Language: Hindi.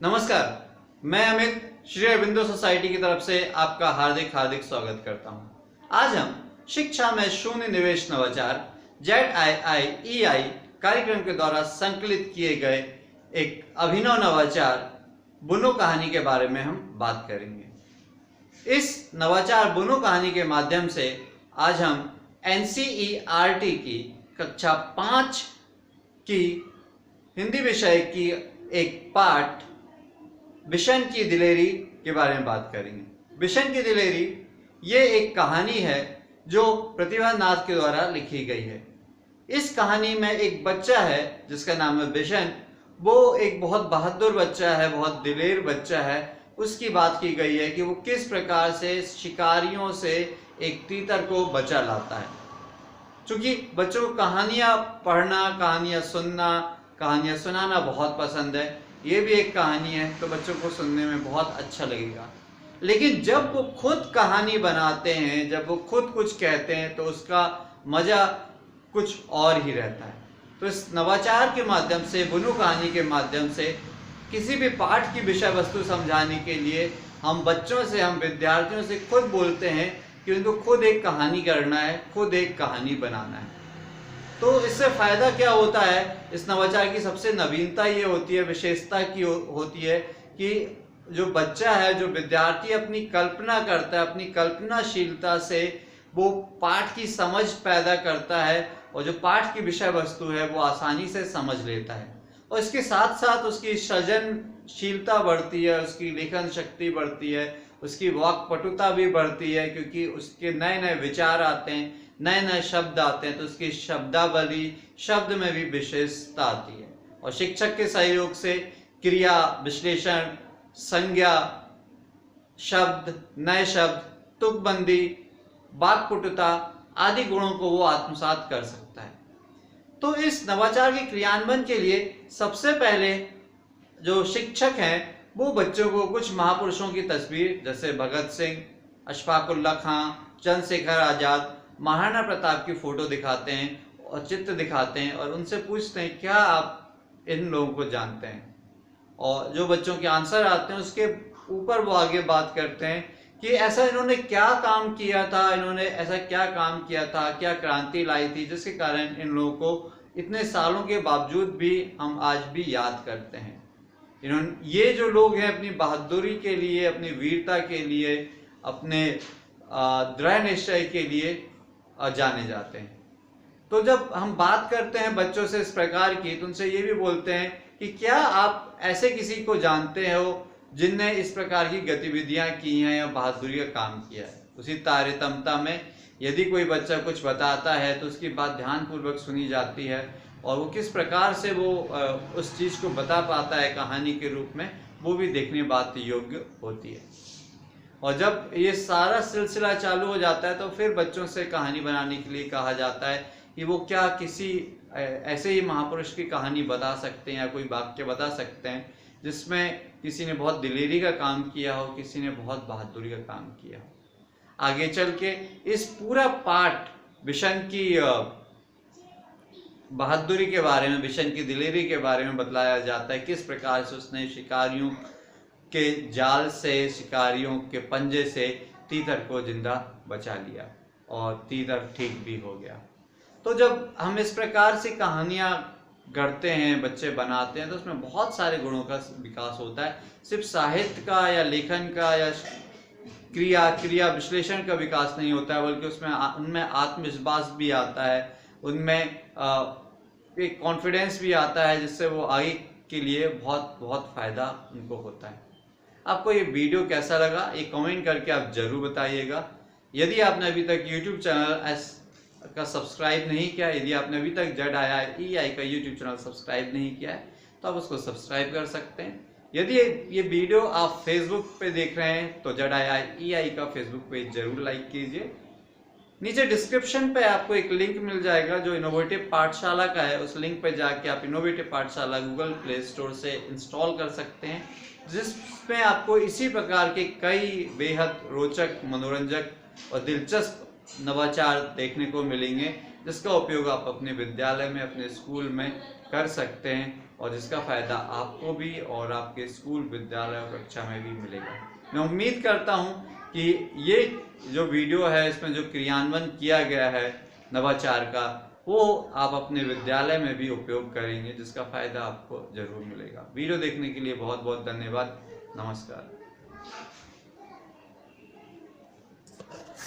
नमस्कार, मैं अमित श्री अरबिंदो सोसाइटी की तरफ से आपका हार्दिक हार्दिक स्वागत करता हूं। आज हम शिक्षा में शून्य निवेश नवाचार ZIIEI कार्यक्रम के द्वारा संकलित किए गए एक अभिनव नवाचार बुनो कहानी के बारे में हम बात करेंगे। इस नवाचार बुनो कहानी के माध्यम से आज हम NCERT की कक्षा 5 की हिंदी विषय की एक पाठ बिशन की दिलेरी के बारे में बात करेंगे। बिशन की दिलेरी ये एक कहानी है जो प्रतिभा नाथ के द्वारा लिखी गई है। इस कहानी में एक बच्चा है जिसका नाम है बिशन। वो एक बहुत बहादुर बच्चा है, बहुत दिलेर बच्चा है। उसकी बात की गई है कि वो किस प्रकार से शिकारियों से एक तीतर को बचा लाता है। चूंकि बच्चों को कहानियां पढ़ना, कहानियां सुनना, कहानियां सुनाना बहुत पसंद है। ये भी एक कहानी है तो बच्चों को सुनने में बहुत अच्छा लगेगा। लेकिन जब वो खुद कहानी बनाते हैं, जब वो खुद कुछ कहते हैं तो उसका मजा कुछ और ही रहता है। तो इस नवाचार के माध्यम से, बुनो कहानी के माध्यम से किसी भी पाठ की विषय वस्तु समझाने के लिए हम बच्चों से, हम विद्यार्थियों से खुद बोलते हैं कि उनको खुद एक कहानी करना है, खुद एक कहानी बनाना है। तो इससे फायदा क्या होता है? इस नवाचार की सबसे नवीनता ये होती है, विशेषता की होती है कि जो बच्चा है, जो विद्यार्थी अपनी कल्पना करता है, अपनी कल्पनाशीलता से वो पाठ की समझ पैदा करता है और जो पाठ की विषय वस्तु है वो आसानी से समझ लेता है। और इसके साथ साथ उसकी सृजनशीलता बढ़ती है, उसकी लेखन शक्ति बढ़ती है, उसकी वाक्पटुता भी बढ़ती है क्योंकि उसके नए नए विचार आते हैं, नए नए शब्द आते हैं तो उसकी शब्दावली, शब्द में भी विशेषता आती है। और शिक्षक के सहयोग से क्रिया, विश्लेषण, संज्ञा, शब्द, नए शब्द, तुकबंदी, वाक्पटुता आदि गुणों को वो आत्मसात कर सकता है। तो इस नवाचार के क्रियान्वयन के लिए सबसे पहले जो शिक्षक हैं वो बच्चों को कुछ महापुरुषों की तस्वीर, जैसे भगत सिंह, अशफाक उल्लाह खां, चंद्रशेखर आजाद, महाराणा प्रताप की फोटो दिखाते हैं और चित्र दिखाते हैं और उनसे पूछते हैं क्या आप इन लोगों को जानते हैं। और जो बच्चों के आंसर आते हैं उसके ऊपर वो आगे बात करते हैं कि ऐसा इन्होंने क्या काम किया था, इन्होंने ऐसा क्या काम किया था, क्या क्रांति लाई थी जिसके कारण इन लोगों को इतने सालों के बावजूद भी हम आज भी याद करते हैं। इन्होंने, ये जो लोग हैं अपनी बहादुरी के लिए, अपनी वीरता के लिए, अपने दृढ़ निश्चय के लिए जाने जाते हैं। तो जब हम बात करते हैं बच्चों से इस प्रकार की तो उनसे ये भी बोलते हैं कि क्या आप ऐसे किसी को जानते हो जिनने इस प्रकार की गतिविधियां की हैं या बहादुरी का काम किया है। उसी तारतम्यता में यदि कोई बच्चा कुछ बताता है तो उसकी बात ध्यानपूर्वक सुनी जाती है और वो किस प्रकार से वो उस चीज़ को बता पाता है कहानी के रूप में, वो भी देखने बात योग्य होती है। और जब ये सारा सिलसिला चालू हो जाता है तो फिर बच्चों से कहानी बनाने के लिए कहा जाता है कि वो क्या किसी ऐसे ही महापुरुष की कहानी बता सकते हैं या कोई वाक्य बता सकते हैं जिसमें किसी ने बहुत दिलेरी का काम किया हो, किसी ने बहुत बहादुरी का काम किया हो। आगे चल के इस पूरा पाठ बिशन की बहादुरी के बारे में, बिशन की दिलेरी के बारे में बतलाया जाता है। किस प्रकार से उसने शिकारियों के जाल से, शिकारियों के पंजे से तीतर को जिंदा बचा लिया और तीतर ठीक भी हो गया। तो जब हम इस प्रकार से कहानियां गढ़ते हैं, बच्चे बनाते हैं तो उसमें बहुत सारे गुणों का विकास होता है। सिर्फ साहित्य का या लेखन का या क्रिया विश्लेषण का विकास नहीं होता है, बल्कि उसमें उनमें आत्मविश्वास भी आता है, उनमें एक कॉन्फिडेंस भी आता है जिससे वो आगे के लिए बहुत बहुत फायदा उनको होता है। आपको ये वीडियो कैसा लगा ये कमेंट करके आप जरूर बताइएगा। यदि आपने अभी तक YouTube चैनल का सब्सक्राइब नहीं किया, यदि आपने अभी तक ZIIEI का YouTube चैनल सब्सक्राइब नहीं किया है तो आप उसको सब्सक्राइब कर सकते हैं। यदि ये वीडियो आप फेसबुक पे देख रहे हैं तो ZIIEI का फेसबुक पेज जरूर लाइक कीजिए। नीचे डिस्क्रिप्शन पे आपको एक लिंक मिल जाएगा जो इनोवेटिव पाठशाला का है। उस लिंक पे जाके आप इनोवेटिव पाठशाला गूगल प्ले स्टोर से इंस्टॉल कर सकते हैं, जिसमें आपको इसी प्रकार के कई बेहद रोचक, मनोरंजक और दिलचस्प नवाचार देखने को मिलेंगे जिसका उपयोग आप अपने विद्यालय में, अपने स्कूल में कर सकते हैं और जिसका फ़ायदा आपको भी और आपके स्कूल, विद्यालय और कक्षा में भी मिलेगा। मैं उम्मीद करता हूँ कि ये जो वीडियो है इसमें जो क्रियान्वयन किया गया है नवाचार का, वो आप अपने विद्यालय में भी उपयोग करेंगे, जिसका फ़ायदा आपको ज़रूर मिलेगा। वीडियो देखने के लिए बहुत बहुत धन्यवाद। नमस्कार।